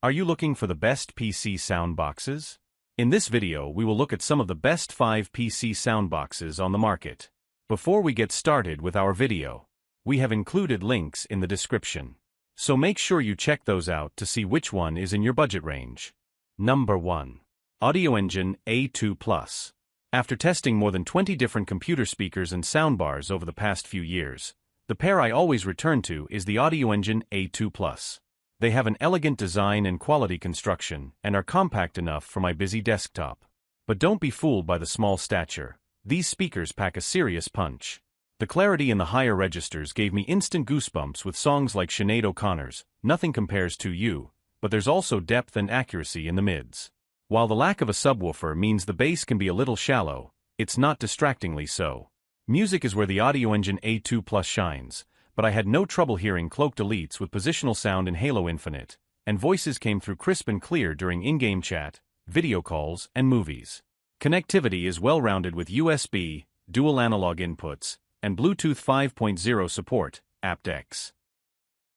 Are you looking for the best PC sound boxes? In this video, we will look at some of the best 5 PC sound boxes on the market. Before we get started with our video, we have included links in the description. So make sure you check those out to see which one is in your budget range. Number 1. Audioengine A2 Plus. After testing more than 20 different computer speakers and soundbars over the past few years, the pair I always return to is the Audioengine A2 Plus. They have an elegant design and quality construction and are compact enough for my busy desktop. But don't be fooled by the small stature. These speakers pack a serious punch. The clarity in the higher registers gave me instant goosebumps with songs like Sinead O'Connor's Nothing Compares to You, but there's also depth and accuracy in the mids. While the lack of a subwoofer means the bass can be a little shallow, it's not distractingly so. Music is where the Audioengine A2 Plus shines, but I had no trouble hearing cloaked elites with positional sound in Halo Infinite, and voices came through crisp and clear during in-game chat, video calls, and movies. Connectivity is well-rounded with USB, dual analog inputs, and Bluetooth 5.0 support, aptX.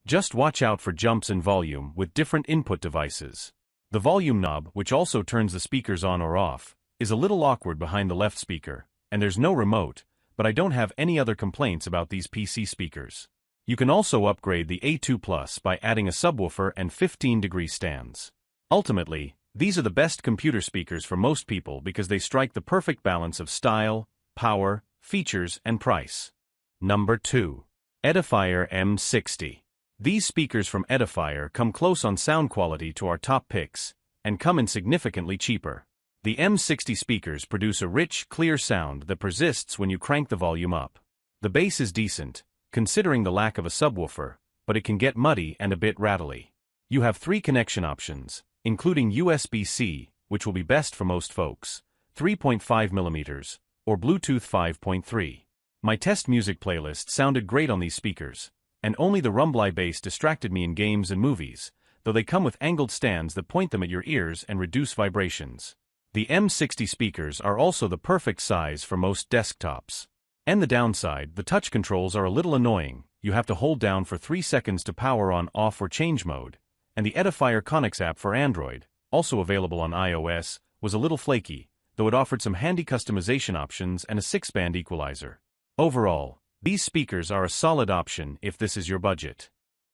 Just watch out for jumps in volume with different input devices. The volume knob, which also turns the speakers on or off, is a little awkward behind the left speaker, and there's no remote, but I don't have any other complaints about these PC speakers. You can also upgrade the A2 Plus by adding a subwoofer and 15-degree stands. Ultimately, these are the best computer speakers for most people because they strike the perfect balance of style, power, features, and price. Number 2. Edifier M60. These speakers from Edifier come close on sound quality to our top picks, and come in significantly cheaper. The M60 speakers produce a rich, clear sound that persists when you crank the volume up. The bass is decent, considering the lack of a subwoofer, but it can get muddy and a bit rattly. You have 3 connection options, including USB-C, which will be best for most folks, 3.5mm, or Bluetooth 5.3. My test music playlist sounded great on these speakers, and only the rumbly bass distracted me in games and movies, though they come with angled stands that point them at your ears and reduce vibrations. The M60 speakers are also the perfect size for most desktops. And the downside, the touch controls are a little annoying. You have to hold down for 3 seconds to power on, off, or change mode. And the Edifier Connix app for Android, also available on iOS, was a little flaky, though it offered some handy customization options and a 6-band equalizer. Overall, these speakers are a solid option if this is your budget.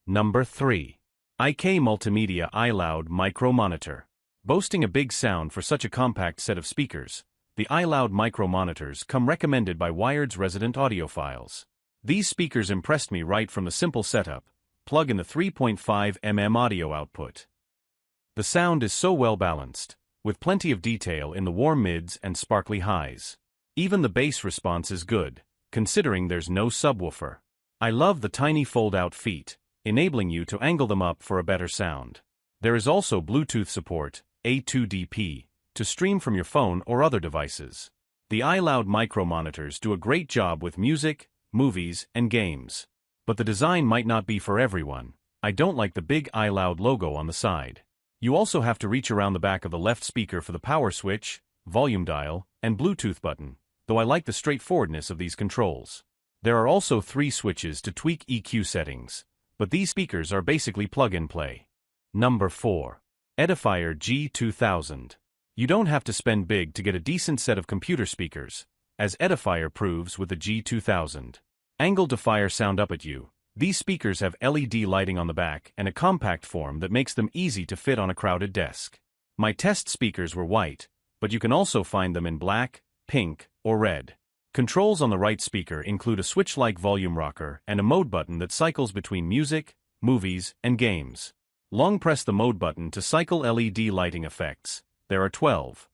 Number 3. IK Multimedia iLoud Micro Monitor. Boasting a big sound for such a compact set of speakers, the iLoud micro monitors come recommended by Wired's resident audiophiles. These speakers impressed me right from the simple setup. Plug in the 3.5mm audio output. The sound is so well balanced, with plenty of detail in the warm mids and sparkly highs. Even the bass response is good, considering there's no subwoofer. I love the tiny fold-out feet, enabling you to angle them up for a better sound. There is also Bluetooth support, A2DP, to stream from your phone or other devices. The iLoud micro monitors do a great job with music, movies, and games. But the design might not be for everyone. I don't like the big iLoud logo on the side. You also have to reach around the back of the left speaker for the power switch, volume dial, and Bluetooth button, though I like the straightforwardness of these controls. There are also 3 switches to tweak EQ settings, but these speakers are basically plug-and-play. Number 4. Edifier G2000. You don't have to spend big to get a decent set of computer speakers, as Edifier proves with the G2000. Angled to fire sound up at you, these speakers have LED lighting on the back and a compact form that makes them easy to fit on a crowded desk. My test speakers were white, but you can also find them in black, pink, or red. Controls on the right speaker include a switch-like volume rocker and a mode button that cycles between music, movies, and games. Long press the mode button to cycle LED lighting effects. There are 12.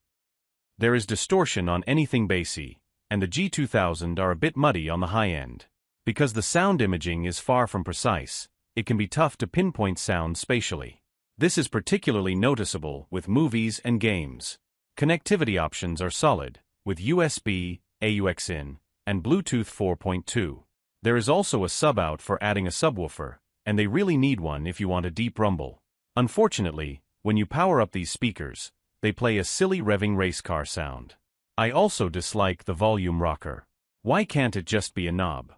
There is distortion on anything bassy, and the G2000 are a bit muddy on the high end. Because the sound imaging is far from precise, it can be tough to pinpoint sound spatially. This is particularly noticeable with movies and games. Connectivity options are solid, with USB, AUX-in, and Bluetooth 4.2. There is also a sub-out for adding a subwoofer, and they really need one if you want a deep rumble. Unfortunately, when you power up these speakers, they play a silly revving race car sound. I also dislike the volume rocker. Why can't it just be a knob?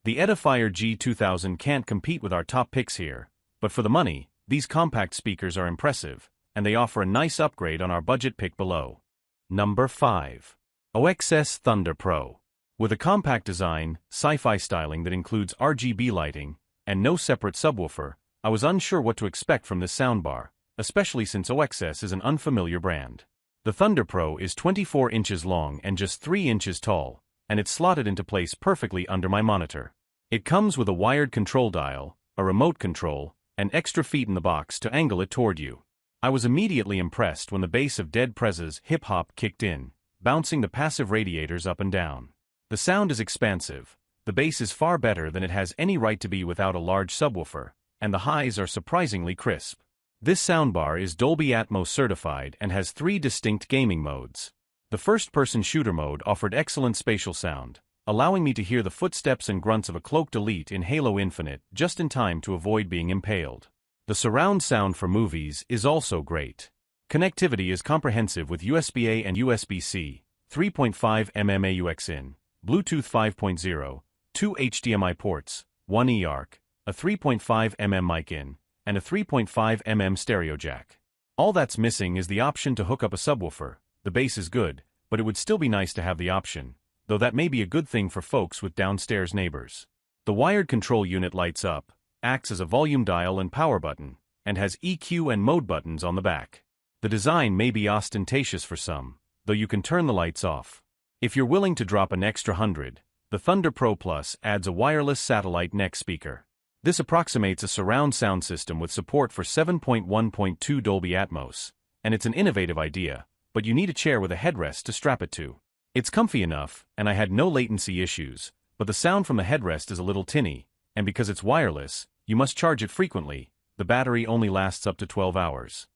The Edifier G2000 can't compete with our top picks here, but for the money, These compact speakers are impressive, and they offer a nice upgrade on our budget pick below. Number 5. OXS Thunder Pro. With a compact design, sci-fi styling that includes RGB lighting, and no separate subwoofer, I was unsure what to expect from this soundbar, especially since OXS is an unfamiliar brand. The Thunder Pro is 24 inches long and just 3 inches tall, and it's slotted into place perfectly under my monitor. It comes with a wired control dial, a remote control, and extra feet in the box to angle it toward you. I was immediately impressed when the bass of Dead Prez's Hip Hop kicked in, bouncing the passive radiators up and down. The sound is expansive, the bass is far better than it has any right to be without a large subwoofer, and the highs are surprisingly crisp. This soundbar is Dolby Atmos certified and has 3 distinct gaming modes. The first-person shooter mode offered excellent spatial sound, allowing me to hear the footsteps and grunts of a cloaked elite in Halo Infinite just in time to avoid being impaled. The surround sound for movies is also great. Connectivity is comprehensive with USB-A and USB-C, 3.5 mm AUX-in, Bluetooth 5.0, 2 HDMI ports, 1 eARC, a 3.5 mm mic-in, and a 3.5 mm stereo jack. All that's missing is the option to hook up a subwoofer. The bass is good, but it would still be nice to have the option, though that may be a good thing for folks with downstairs neighbors. The wired control unit lights up, acts as a volume dial and power button, and has EQ and mode buttons on the back. The design may be ostentatious for some, though you can turn the lights off. If you're willing to drop an extra $100, the Thunder Pro Plus adds a wireless satellite neck speaker. This approximates a surround sound system with support for 7.1.2 Dolby Atmos, and it's an innovative idea, but you need a chair with a headrest to strap it to. It's comfy enough, and I had no latency issues, but the sound from the headrest is a little tinny, and because it's wireless, you must charge it frequently. The battery only lasts up to 12 hours.